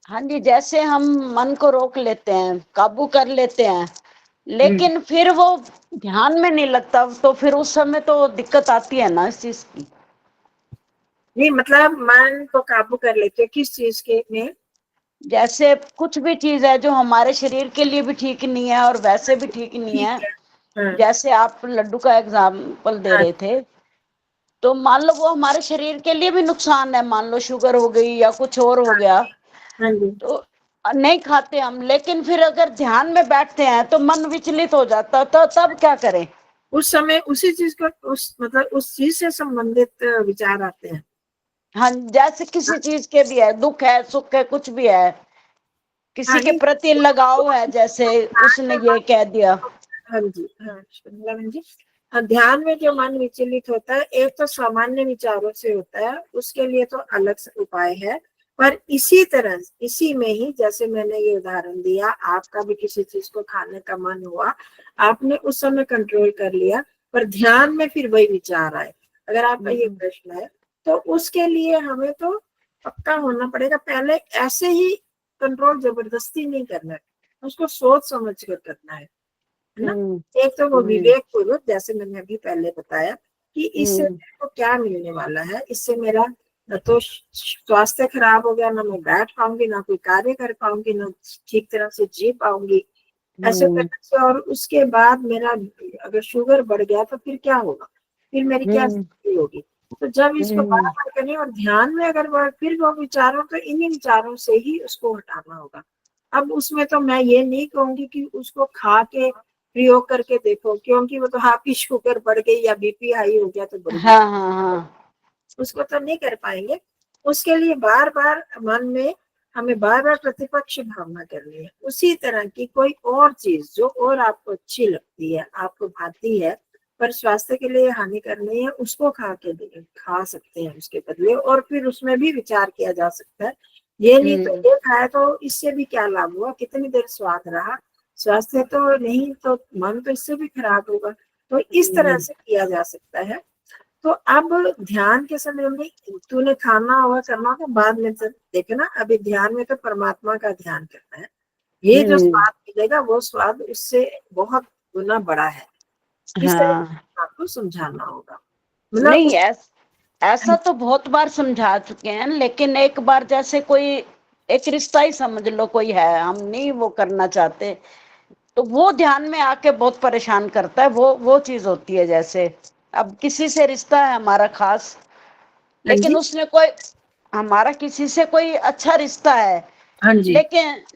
हाँ जी, जैसे हम मन को रोक लेते हैं, काबू कर लेते हैं, हम्म। लेकिन फिर वो ध्यान में नहीं लगता, तो फिर उस समय तो दिक्कत आती है ना इस चीज की। नहीं मतलब मन को काबू कर लेते हो किस चीज के में? जैसे कुछ भी चीज है जो हमारे शरीर के लिए भी ठीक नहीं है और वैसे भी ठीक नहीं ठीक है। है। हाँ। जैसे आप लड्डू का एग्जाम्पल दे हाँ। रहे थे, तो मान लो वो हमारे शरीर के लिए भी नुकसान है, मान लो शुगर हो गई या कुछ और हो हाँ। गया, हाँ जी। तो नहीं खाते हम, लेकिन फिर अगर ध्यान में बैठते हैं तो मन विचलित हो जाता, तो तब क्या करें? उस समय उसी चीज को उस मतलब उस चीज से संबंधित विचार आते हैं। हाँ, जैसे किसी चीज के भी है, दुख है, सुख है, कुछ भी है, हाँ किसी के नहीं। प्रति लगाव है, जैसे उसने ये कह दिया। हाँ जी। हाँ शुक्ला जी। हाँ, ध्यान में जो मन विचलित होता है एक तो सामान्य विचारों से होता है, उसके लिए तो अलग से उपाय है। पर इसी तरह इसी में ही जैसे मैंने ये उदाहरण दिया, आपका भी किसी चीज को खाने का मन हुआ, आपने उस समय कंट्रोल कर लिया, पर ध्यान में फिर वही विचार आए। अगर आपका ये प्रश्न है तो उसके लिए हमें तो पक्का होना पड़ेगा, पहले ऐसे ही कंट्रोल जबरदस्ती नहीं करना है, उसको सोच समझ कर करना है ना। हम्म। एक तो वो हम्म। विवेक पूर्वक, जैसे मैंने अभी पहले बताया कि इससे हम्म। मेरे को क्या मिलने वाला है, इससे मेरा न तो स्वास्थ्य खराब हो गया, ना मैं बैठ पाऊंगी, ना कोई कार्य कर पाऊंगी, ना ठीक तरह से जी पाऊंगी, ऐसे हम्म। तरह से। और उसके बाद मेरा अगर शुगर बढ़ गया तो फिर क्या होगा, फिर मेरी क्या हम्म। स्थिति होगी। तो जब इसको बार हम्म। बार करें और ध्यान में अगर फिर वो विचारों, तो इन्हीं विचारों से ही उसको हटाना होगा। अब उसमें तो मैं ये नहीं कहूंगी कि उसको खा के प्रयोग करके देखो, क्योंकि वो तो आपकी शुगर बढ़ गई या बीपी हाई हो गया तो बढ़ हाँ, गया, हाँ, हाँ। उसको तो नहीं कर पाएंगे। उसके लिए बार बार मन में हमें बार बार प्रतिपक्ष भावना करनी है, उसी तरह की कोई और चीज जो और आपको अच्छी लगती है, आपको भाती है, पर स्वास्थ्य के लिए हानिकर नहीं है, उसको खा सकते हैं उसके बदले, और फिर उसमें भी विचार किया जा सकता है। ये नहीं तो हम्म। ये खाया तो इससे भी क्या लाभ हुआ, कितनी देर स्वाद रहा, स्वास्थ्य तो नहीं, तो मन तो इससे भी खराब होगा। तो इस तरह हम्म। से किया जा सकता है। तो अब ध्यान के समय में तूने खाना हुआ करना होगा बाद में से देखना, अभी ध्यान में तो परमात्मा का ध्यान करना है। ये जो हम्म। स्वाद मिलेगा वो स्वाद उससे बहुत गुना बड़ा है। इस तरह हाँ। से आपको समझाना होगा, मतलब नहीं, उस। ऐसा तो बहुत बार समझा चुके हैं, लेकिन एक बार जैसे कोई एक रिश्ता ही समझ लो, कोई है, हम नहीं वो करना चाहते, तो वो ध्यान में आके बहुत परेशान करता है, वो चीज होती है। जैसे अब किसी से रिश्ता है हमारा खास, हाँ लेकिन जी। उसने कोई, हमारा किसी से कोई अच्छा रिश्ता है, हाँ जी।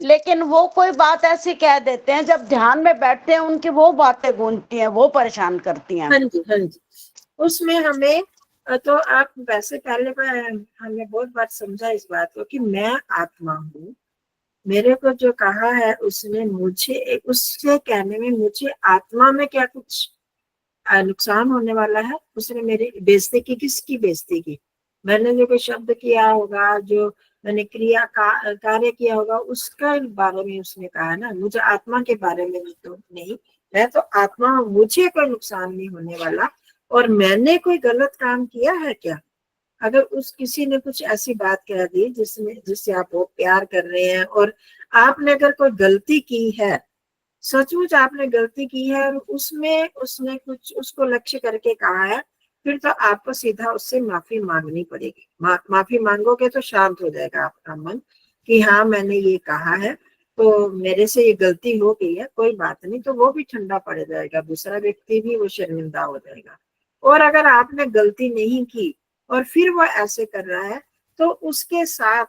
लेकिन वो कोई बात ऐसी कह देते हैं, जब ध्यान में बैठते हैं उनकी वो बातें गूंजती हैं, वो परेशान करती हैं। हाँ जी। हाँ जी। उसमें हमें तो आप वैसे पहले हमने बहुत बार समझा इस बात को कि मैं आत्मा हूँ, मेरे को जो कहा है उसने मुझे, उससे कहने में मुझे आत्मा में क्या कुछ नुकसान होने वाला है। उसने मेरी बेइज्जती की, किसकी बेइज्जती की, मैंने जो कोई शब्द किया होगा, जो मैंने कार्य किया होगा, उसका बारे में उसने कहा ना, मुझे आत्मा के बारे में तो नहीं। मैं तो आत्मा हूँ, मुझे कोई नुकसान नहीं होने वाला। और मैंने कोई गलत काम किया है क्या? अगर उस किसी ने कुछ ऐसी बात कह दी जिससे आप वो प्यार कर रहे हैं, और आपने अगर कोई गलती की है, सचमुच आपने गलती की है, और उसमें उसने कुछ उसको लक्ष्य करके कहा है, फिर तो आपको सीधा उससे माफी मांगनी पड़ेगी। माफी मांगोगे तो शांत हो जाएगा आपका मन कि हाँ मैंने ये कहा है, तो मेरे से ये गलती हो गई है, कोई बात नहीं, तो वो भी ठंडा पड़ जाएगा, दूसरा व्यक्ति भी वो शर्मिंदा हो जाएगा। और अगर आपने गलती नहीं की और फिर वो ऐसे कर रहा है, तो उसके साथ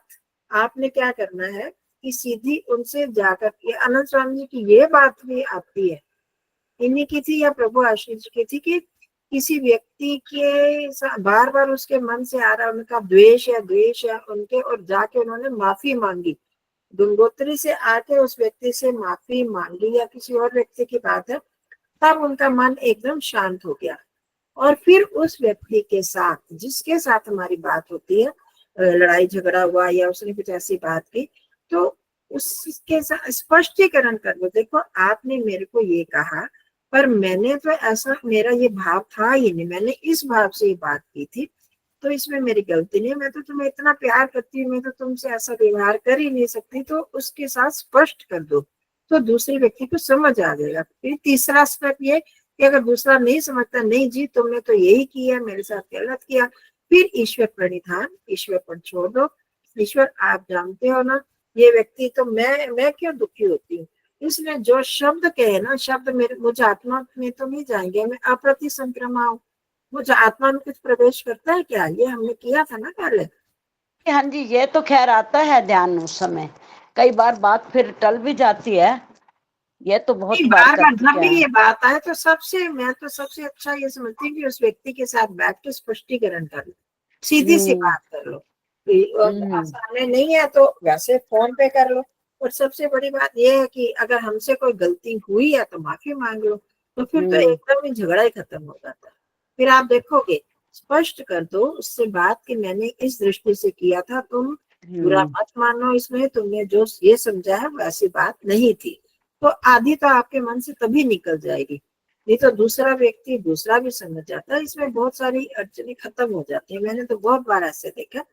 आपने क्या करना है कि सीधी उनसे जाकर के, अनंत स्वामी जी की ये बात भी आती है, इन्हीं की थी या प्रभु आशीष जी की थी, कि किसी व्यक्ति के बार बार उसके मन से आ रहा है उनका द्वेष है उनके, और जाके उन्होंने माफी मांगी, गंगोत्री से आके उस व्यक्ति से माफी मांगी, या किसी और व्यक्ति की बात है, तब उनका मन एकदम शांत हो गया। और फिर उस व्यक्ति के साथ जिसके साथ हमारी बात होती है, लड़ाई झगड़ा हुआ या उसने कुछ ऐसी बात की, तो उसके साथ स्पष्टीकरण कर दो, देखो आपने मेरे को ये कहा, पर मैंने तो ऐसा, मेरा ये भाव था ही नहीं, मैंने इस भाव से ये बात की थी, तो इसमें मेरी गलती नहीं है, मैं तो तुम्हें इतना प्यार करती हूँ, मैं तो तुमसे ऐसा व्यवहार कर ही नहीं सकती। तो उसके साथ स्पष्ट कर दो तो दूसरे व्यक्ति को समझ आ जाएगा। फिर तीसरा स्टेप ये कि अगर दूसरा नहीं समझता, नहीं जी तुमने तो यही किया, मेरे साथ गलत किया, फिर ईश्वर प्रणिधान, ईश्वर पर छोड़ दो। ईश्वर आप जानते हो ना, ये व्यक्ति तो मैं क्यों दुखी होती हूँ, इसलिए जो शब्द कहे ना, शब्द मेरे मुझे आत्मा में तो नहीं जाएंगे, मैं अप्रति संक्रमा हूँ, मुझे आत्मा में कुछ प्रवेश करता है क्या? ये हमने किया था ना पहले। हाँ जी, ये तो खैर आता है ध्यान उस समय, कई बार बात फिर टल भी जाती है, ये तो बहुत बार बार कर बार जब चुके भी हैं। ये बात आए तो मैं तो सबसे अच्छा ये समझती हूँ कि उस व्यक्ति के साथ बैठ के स्पष्टीकरण कर लो, सीधी सी हम्म। बात कर लो। सामने नहीं है तो वैसे फोन पे कर लो। और सबसे बड़ी बात यह है कि अगर हमसे कोई गलती हुई है तो माफी मांग लो, तो फिर तो एकदम ही झगड़ा ही खत्म हो जाता है। फिर आप देखोगे, स्पष्ट कर दो उससे बात कि मैंने इस दृष्टि से किया था, तुम बुरा मत मानो, इसमें तुमने जो ये समझा है वैसी बात नहीं थी। तो आधी तो आपके मन से तभी निकल जाएगी, नहीं तो दूसरा व्यक्ति दूसरा भी समझ जाता है, इसमें बहुत सारी अड़चने खत्म हो जाती है। मैंने तो बहुत बार ऐसे देखा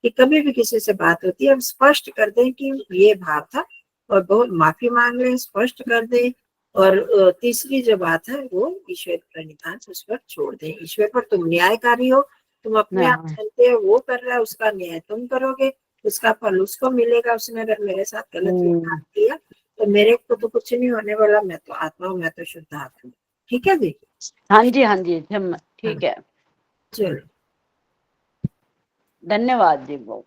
कि कभी भी किसी से बात होती है, हम स्पष्ट कर दें कि ये भाव था और बहुत माफी मांग लें, स्पष्ट कर दें। और तीसरी जो बात है वो ईश्वर प्रणिधान, उस पर छोड़ दें। ईश्वर पर तुम न्यायकारी हो, तुम अपने आप जानते हो वो कर रहा है, उसका न्याय तुम करोगे, उसका फल उसको मिलेगा। उसने अगर मेरे साथ गलत व्यवहार किया तो मेरे को तो कुछ नहीं होने वाला, मैं तो आत्मा हूँ, मैं तो शुद्ध आत्मा। ठीक है जी? हाँ जी, हाँ जी, ठीक है। चलो, धन्यवाद जी। वो